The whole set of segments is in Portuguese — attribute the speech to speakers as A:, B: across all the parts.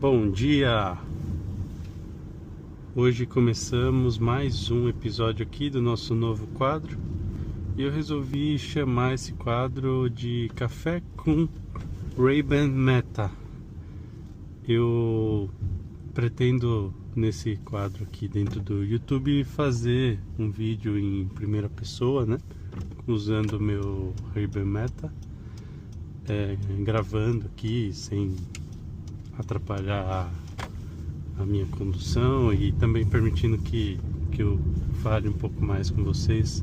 A: Bom dia! Hoje começamos mais um episódio aqui do nosso novo quadro e eu resolvi chamar esse quadro de Café com Ray-Ban Meta. Eu pretendo nesse quadro aqui dentro do YouTube fazer um vídeo em primeira pessoa, né? Usando o meu Ray-Ban Meta, gravando aqui sem atrapalhar a minha condução e também permitindo que eu fale um pouco mais com vocês,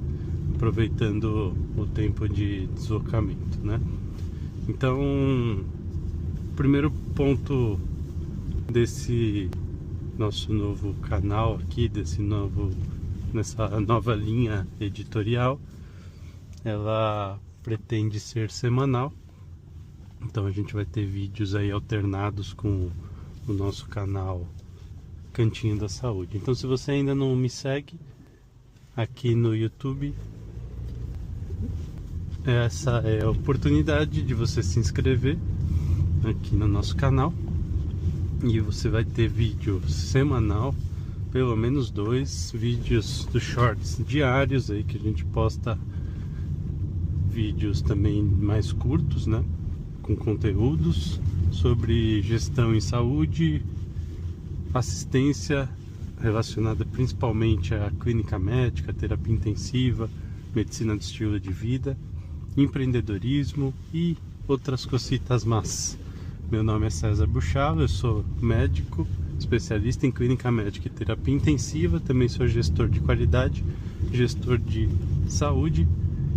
A: aproveitando o tempo de deslocamento, né? Então, o primeiro ponto desse nosso novo canal aqui, nessa nova linha editorial, ela pretende ser semanal. Então a gente vai ter vídeos aí alternados com o nosso canal Cantinho da Saúde. Então, se você ainda não me segue aqui no YouTube, essa é a oportunidade de você se inscrever aqui no nosso canal. E você vai ter vídeo semanal, pelo menos 2 vídeos dos shorts diários aí que a gente posta, vídeos também mais curtos, né? Com conteúdos sobre gestão em saúde, assistência relacionada principalmente à clínica médica, terapia intensiva, medicina do estilo de vida, empreendedorismo e outras cositas más. Meu nome é César Buchala, eu sou médico, especialista em clínica médica e terapia intensiva, também sou gestor de qualidade, gestor de saúde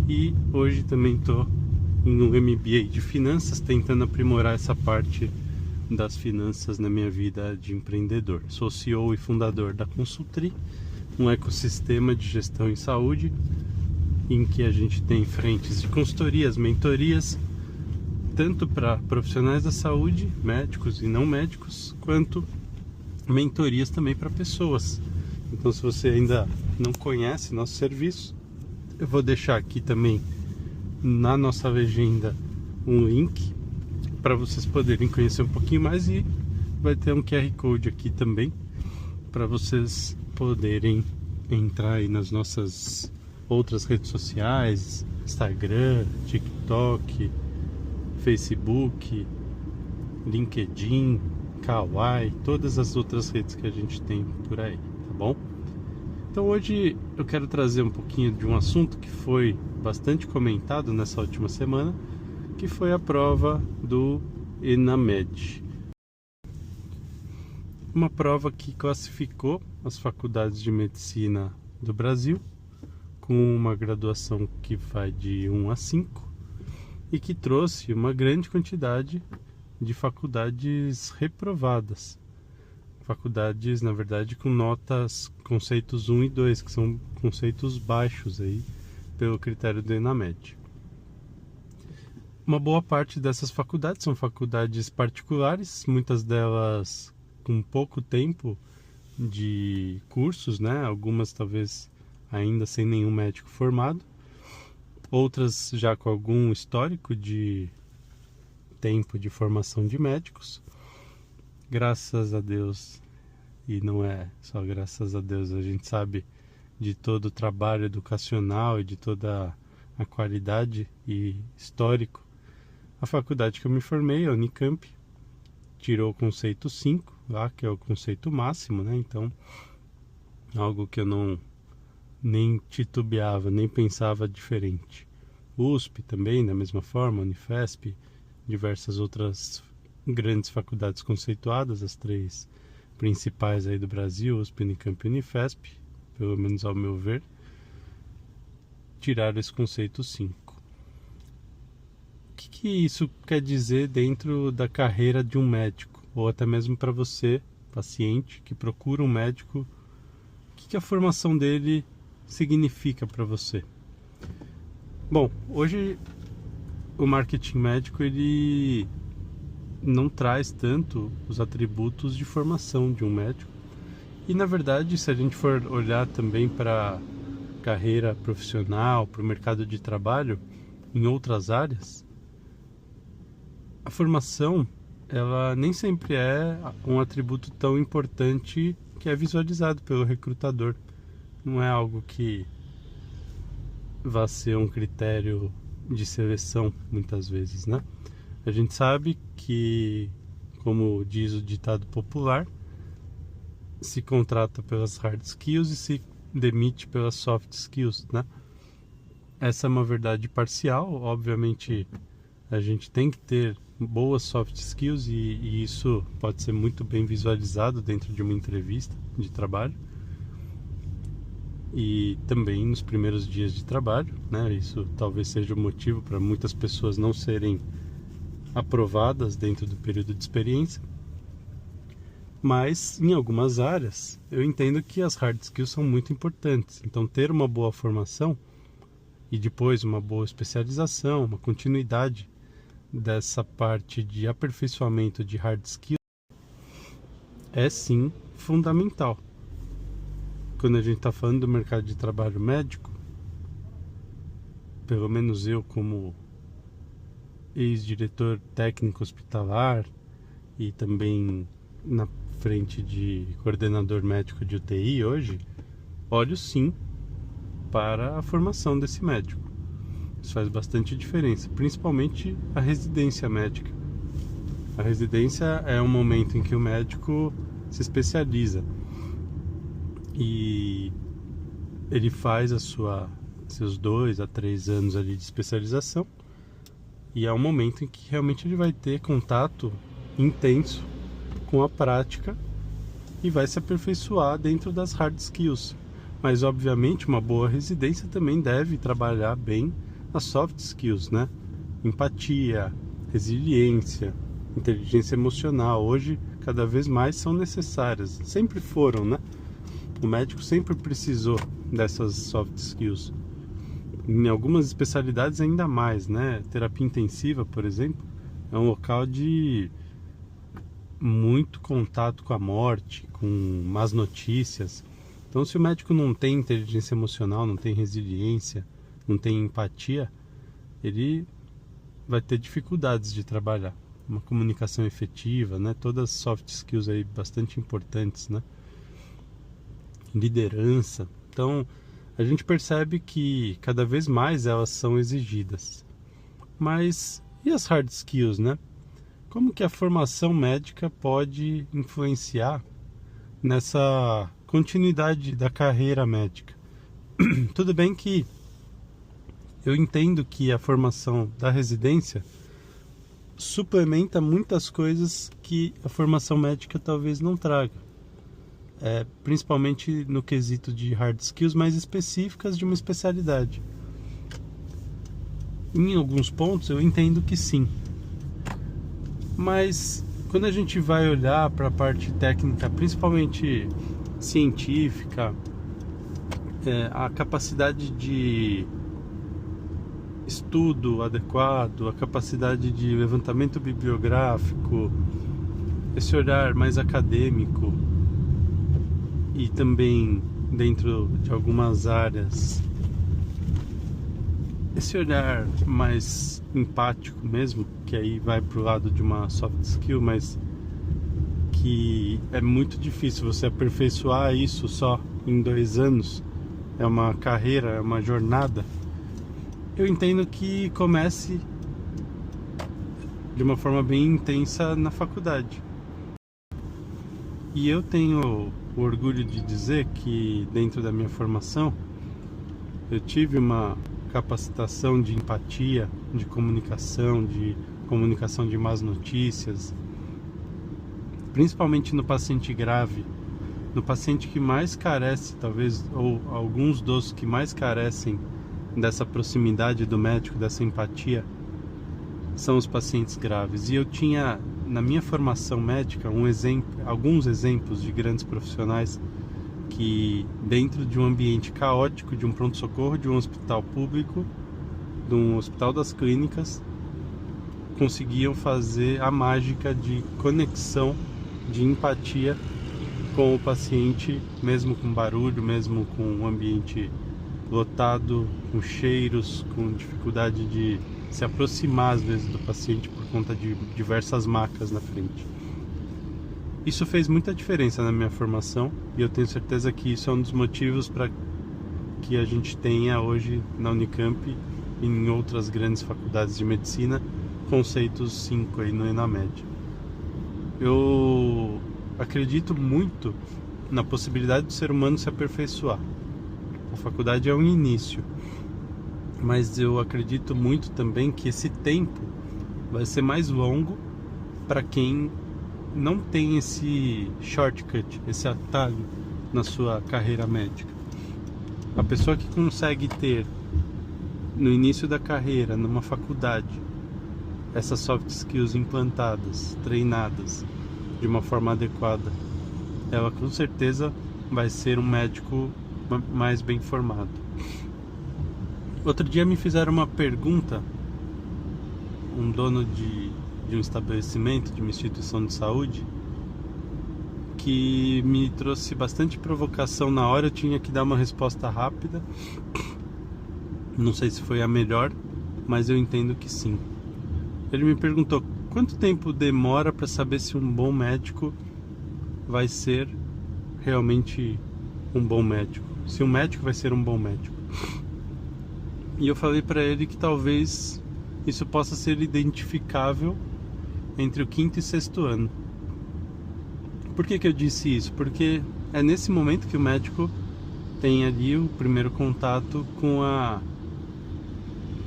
A: e hoje também estou em um MBA de finanças, tentando aprimorar essa parte das finanças na minha vida de empreendedor. Sou CEO e fundador da Consultri, um ecossistema de gestão em saúde, em que a gente tem frentes de consultorias, mentorias, tanto para profissionais da saúde, médicos e não médicos, quanto mentorias também para pessoas. Então, se você ainda não conhece nosso serviço, eu vou deixar aqui também na nossa legenda um link para vocês poderem conhecer um pouquinho mais, e vai ter um QR Code aqui também para vocês poderem entrar aí nas nossas outras redes sociais, Instagram, TikTok, Facebook, LinkedIn, Kawaii, todas as outras redes que a gente tem por aí, tá bom? Então hoje eu quero trazer um pouquinho de um assunto que foi bastante comentado nessa última semana, que foi a prova do ENAMED. Uma prova que classificou as faculdades de medicina do Brasil com uma graduação que vai de 1 a 5 e que trouxe uma grande quantidade de faculdades reprovadas. Faculdades, na verdade, com notas, conceitos 1 e 2, que são conceitos baixos aí, pelo critério do ENAMED. Uma boa parte dessas faculdades são faculdades particulares, muitas delas com pouco tempo de cursos, né? Algumas talvez ainda sem nenhum médico formado, outras já com algum histórico de tempo de formação de médicos. Graças a Deus, e não é só graças a Deus, a gente sabe de todo o trabalho educacional e de toda a qualidade e histórico. A faculdade que eu me formei, a Unicamp, tirou o conceito 5, lá, que é o conceito máximo, né? Então, algo que eu não nem titubeava, nem pensava diferente. USP também, da mesma forma, Unifesp, diversas outras grandes faculdades conceituadas, as 3 principais aí do Brasil, USP, Unicamp e Unifesp, pelo menos ao meu ver, tiraram esse conceito 5. O que isso quer dizer dentro da carreira de um médico, ou até mesmo para você, paciente, que procura um médico? O que a formação dele significa para você? Bom, hoje o marketing médico ele não traz tanto os atributos de formação de um médico. E na verdade, se a gente for olhar também para a carreira profissional, para o mercado de trabalho em outras áreas, a formação ela nem sempre é um atributo tão importante que é visualizado pelo recrutador. Não é algo que vá ser um critério de seleção muitas vezes, né? A gente sabe que, como diz o ditado popular, se contrata pelas hard skills e se demite pelas soft skills, né? Essa é uma verdade parcial. Obviamente a gente tem que ter boas soft skills e isso pode ser muito bem visualizado dentro de uma entrevista de trabalho e também nos primeiros dias de trabalho, né? Isso talvez seja o motivo para muitas pessoas não serem aprovadas dentro do período de experiência. Mas em algumas áreas eu entendo que as hard skills são muito importantes. Então ter uma boa formação e depois uma boa especialização, uma continuidade dessa parte de aperfeiçoamento de hard skills é sim fundamental. Quando a gente está falando do mercado de trabalho médico, pelo menos eu como ex-diretor técnico hospitalar e também na frente de coordenador médico de UTI hoje, olho sim para a formação desse médico. Isso faz bastante diferença, principalmente a residência médica. A residência é um momento em que o médico se especializa e ele faz seus 2 a 3 anos ali de especialização e é um momento em que realmente ele vai ter contato intenso com a prática e vai se aperfeiçoar dentro das hard skills. Mas obviamente uma boa residência também deve trabalhar bem as soft skills, né? Empatia, resiliência, inteligência emocional. Hoje cada vez mais são necessárias, sempre foram, né? O médico sempre precisou dessas soft skills. Em algumas especialidades ainda mais, né? Terapia intensiva, por exemplo, é um local de muito contato com a morte, com más notícias. Então, se o médico não tem inteligência emocional, não tem resiliência, não tem empatia, ele vai ter dificuldades de trabalhar. Uma comunicação efetiva, né? Todas as soft skills aí bastante importantes, né? Liderança. Então, a gente percebe que cada vez mais elas são exigidas. Mas e as hard skills, né? Como que a formação médica pode influenciar nessa continuidade da carreira médica? Tudo bem que eu entendo que a formação da residência suplementa muitas coisas que a formação médica talvez não traga. Principalmente no quesito de hard skills mais específicas de uma especialidade. Em alguns pontos eu entendo que sim. Mas quando a gente vai olhar para a parte técnica, principalmente científica, a capacidade de estudo adequado, a capacidade de levantamento bibliográfico, esse olhar mais acadêmico e também dentro de algumas áreas esse olhar mais empático mesmo, que aí vai pro lado de uma soft skill, mas que é muito difícil você aperfeiçoar isso só em 2 anos. É uma carreira, é uma jornada. Eu entendo que comece de uma forma bem intensa na faculdade. E eu tenho o orgulho de dizer que dentro da minha formação eu tive uma capacitação de empatia, de comunicação de más notícias, principalmente no paciente grave, no paciente que mais carece, talvez, ou alguns dos que mais carecem dessa proximidade do médico, dessa empatia, são os pacientes graves. E eu tinha na minha formação médica alguns exemplos de grandes profissionais que dentro de um ambiente caótico, de um pronto-socorro, de um hospital público, de um hospital das clínicas, conseguiam fazer a mágica de conexão, de empatia com o paciente, mesmo com barulho, mesmo com um ambiente lotado, com cheiros, com dificuldade de se aproximar às vezes do paciente por conta de diversas macas na frente. Isso fez muita diferença na minha formação e eu tenho certeza que isso é um dos motivos para que a gente tenha hoje na Unicamp e em outras grandes faculdades de medicina conceitos 5 aí no ENAMED. Eu acredito muito na possibilidade do ser humano se aperfeiçoar. A faculdade é um início, mas eu acredito muito também que esse tempo vai ser mais longo para quem não tem esse shortcut, esse atalho na sua carreira médica. A pessoa que consegue ter no início da carreira, numa faculdade, essas soft skills implantadas, treinadas de uma forma adequada, ela com certeza vai ser um médico mais bem formado. Outro dia me fizeram uma pergunta, um dono de um estabelecimento, de uma instituição de saúde, que me trouxe bastante provocação na hora. Eu tinha que dar uma resposta rápida. Não sei se foi a melhor, mas eu entendo que sim. Ele me perguntou quanto tempo demora para saber se um bom médico vai ser realmente um bom médico, se um médico vai ser um bom médico. E eu falei para ele que talvez isso possa ser identificável entre o 5º e 6º ano. Por que eu disse isso? Porque é nesse momento que o médico tem ali o primeiro contato com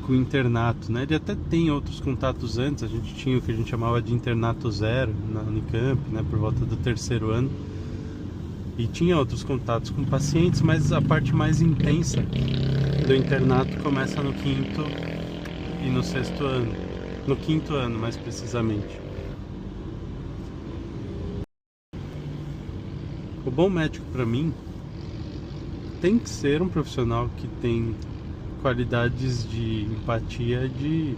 A: o internato, né? Ele até tem outros contatos antes. A gente tinha o que a gente chamava de internato zero na Unicamp, né? Por volta do 3º ano. E tinha outros contatos com pacientes, mas a parte mais intensa do internato começa no 5º e no 6º ano. No 5º ano, mais precisamente. O bom médico, para mim, tem que ser um profissional que tem qualidades de empatia, de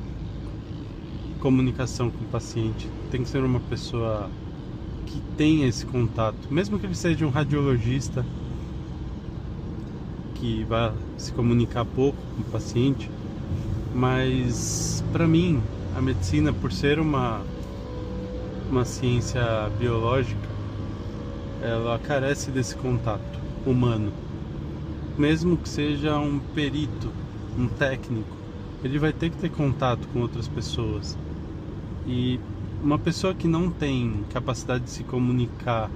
A: comunicação com o paciente. Tem que ser uma pessoa que tenha esse contato, mesmo que ele seja um radiologista que vai se comunicar pouco com o paciente. Mas para mim a medicina, por ser uma ciência biológica, ela carece desse contato humano. Mesmo que seja um perito, um técnico, ele vai ter que ter contato com outras pessoas. E uma pessoa que não tem capacidade de se comunicar,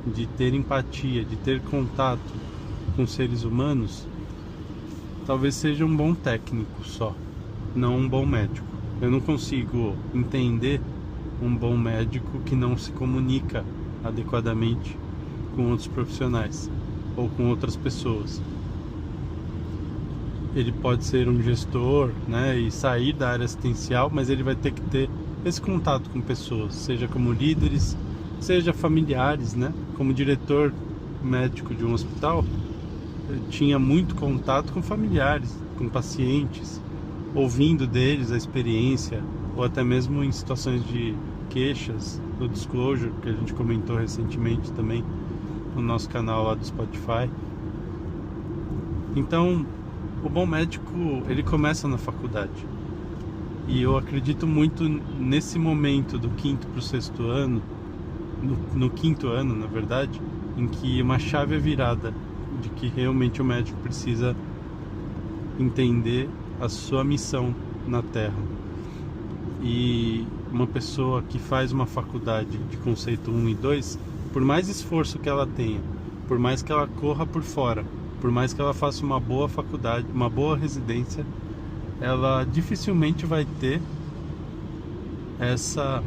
A: de ter empatia, de ter contato com seres humanos, talvez seja um bom técnico só, não um bom médico. Eu não consigo entender um bom médico que não se comunica adequadamente com outros profissionais ou com outras pessoas. Ele pode ser um gestor, né, e sair da área assistencial, mas ele vai ter que ter esse contato com pessoas, seja como líderes, seja familiares, né? Como diretor médico de um hospital, eu tinha muito contato com familiares, com pacientes, ouvindo deles a experiência, ou até mesmo em situações de queixas, no Disclosure, que a gente comentou recentemente também no nosso canal lá do Spotify. Então, o bom médico, ele começa na faculdade. E eu acredito muito nesse momento do 5º para o 6º ano, no 5º ano, na verdade, em que uma chave é virada, de que realmente o médico precisa entender a sua missão na Terra. E uma pessoa que faz uma faculdade de conceito 1 e 2, por mais esforço que ela tenha, por mais que ela corra por fora, por mais que ela faça uma boa faculdade, uma boa residência, ela dificilmente vai ter essa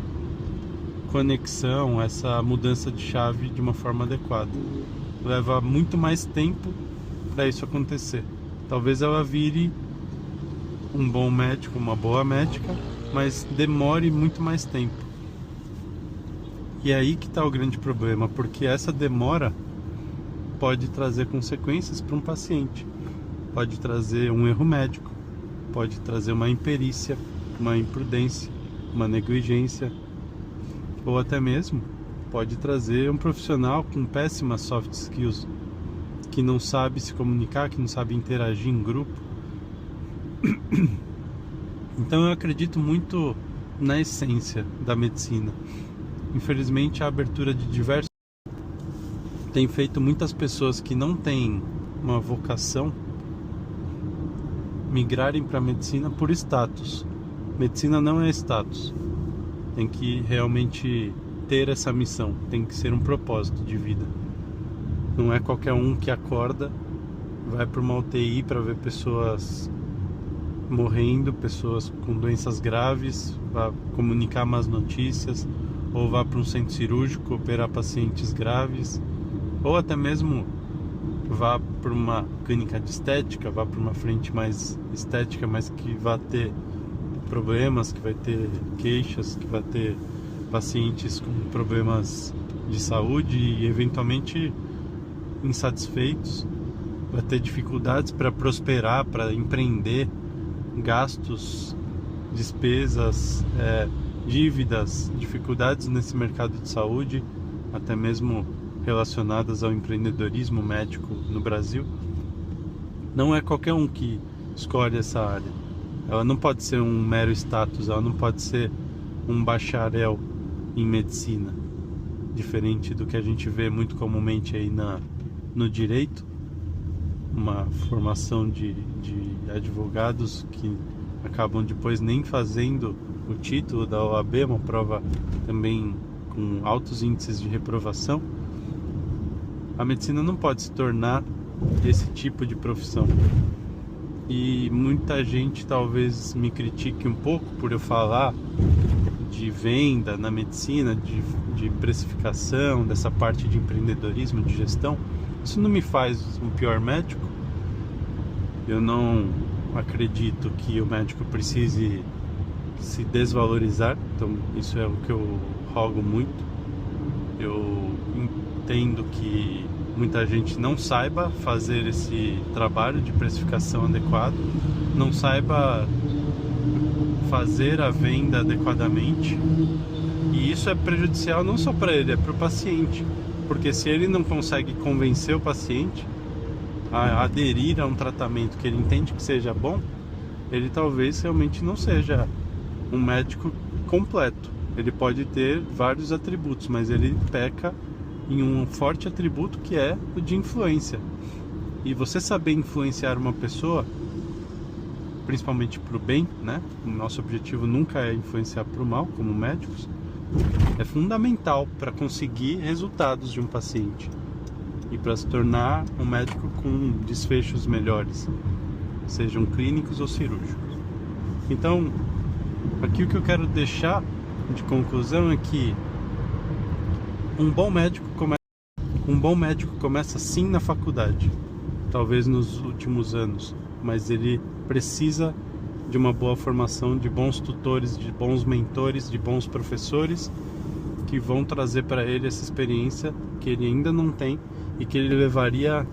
A: conexão, essa mudança de chave de uma forma adequada. Leva muito mais tempo para isso acontecer. Talvez ela vire um bom médico, uma boa médica, mas demore muito mais tempo. E é aí que está o grande problema, porque essa demora pode trazer consequências para um paciente, pode trazer um erro médico, pode trazer uma imperícia, uma imprudência, uma negligência, ou até mesmo pode trazer um profissional com péssimas soft skills, que não sabe se comunicar, que não sabe interagir em grupo. Então eu acredito muito na essência da medicina. Infelizmente, a abertura de diversos tem feito muitas pessoas que não têm uma vocação migrarem para a medicina por status. Medicina não é status. Tem que realmente ter essa missão, tem que ser um propósito de vida. Não é qualquer um que acorda, vai para uma UTI para ver pessoas morrendo, pessoas com doenças graves, vai comunicar más notícias, ou vá para um centro cirúrgico operar pacientes graves, ou até mesmo vá para uma clínica de estética, vá para uma frente mais estética, mas que vai ter problemas, que vai ter queixas, que vai ter pacientes com problemas de saúde e eventualmente insatisfeitos, vai ter dificuldades para prosperar, para empreender, gastos, despesas, dívidas, dificuldades nesse mercado de saúde, até mesmo relacionadas ao empreendedorismo médico no Brasil. Não é qualquer um que escolhe essa área. Ela não pode ser um mero status, ela não pode ser um bacharel em medicina, diferente do que a gente vê muito comumente aí no direito, uma formação de advogados que acabam depois nem fazendo o título da OAB, uma prova também com altos índices de reprovação. A medicina não pode se tornar esse tipo de profissão. E muita gente talvez me critique um pouco por eu falar de venda na medicina, de precificação, dessa parte de empreendedorismo, de gestão. Isso não me faz um pior médico. Eu não acredito que o médico precise se desvalorizar, então isso é o que eu rogo muito. Eu entendo que muita gente não saiba fazer esse trabalho de precificação adequado, não saiba fazer a venda adequadamente, e isso é prejudicial não só para ele, é para o paciente, porque se ele não consegue convencer o paciente a aderir a um tratamento que ele entende que seja bom, ele talvez realmente não seja um médico completo. Ele pode ter vários atributos, mas ele peca em um forte atributo que é o de influência. E você saber influenciar uma pessoa, principalmente para o bem, né? O nosso objetivo nunca é influenciar para o mal, como médicos, é fundamental para conseguir resultados de um paciente e para se tornar um médico com desfechos melhores, sejam clínicos ou cirúrgicos. Então, aqui o que eu quero deixar de conclusão é que um bom médico começa sim na faculdade, talvez nos últimos anos, mas ele precisa de uma boa formação, de bons tutores, de bons mentores, de bons professores que vão trazer para ele essa experiência que ele ainda não tem e que ele levaria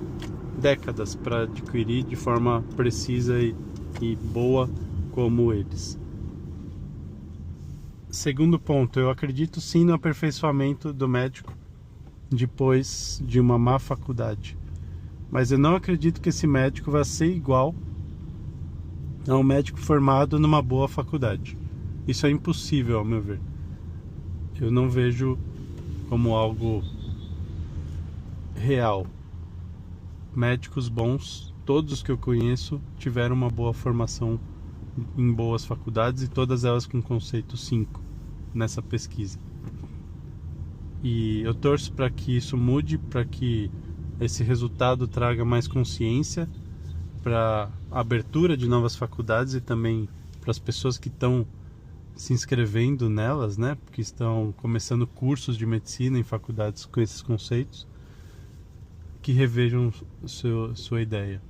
A: décadas para adquirir de forma precisa e boa como eles. Segundo ponto, eu acredito sim no aperfeiçoamento do médico depois de uma má faculdade, mas eu não acredito que esse médico vai ser igual a um médico formado numa boa faculdade. Isso é impossível, ao meu ver. Eu não vejo como algo real. Médicos bons, todos os que eu conheço, tiveram uma boa formação em boas faculdades e todas elas com conceito 5 nessa pesquisa. E eu torço para que isso mude, para que esse resultado traga mais consciência para a abertura de novas faculdades e também para as pessoas que estão se inscrevendo nelas, né? Porque estão começando cursos de medicina em faculdades com esses conceitos, que revejam sua ideia.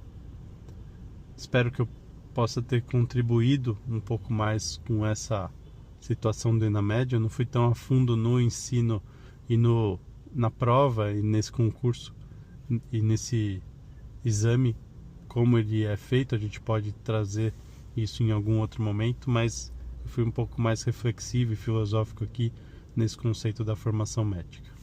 A: Espero que eu possa ter contribuído um pouco mais com essa situação do ENAMED. Eu não fui tão a fundo no ensino e na prova e nesse concurso e nesse exame como ele é feito. A gente pode trazer isso em algum outro momento, mas eu fui um pouco mais reflexivo e filosófico aqui nesse conceito da formação médica.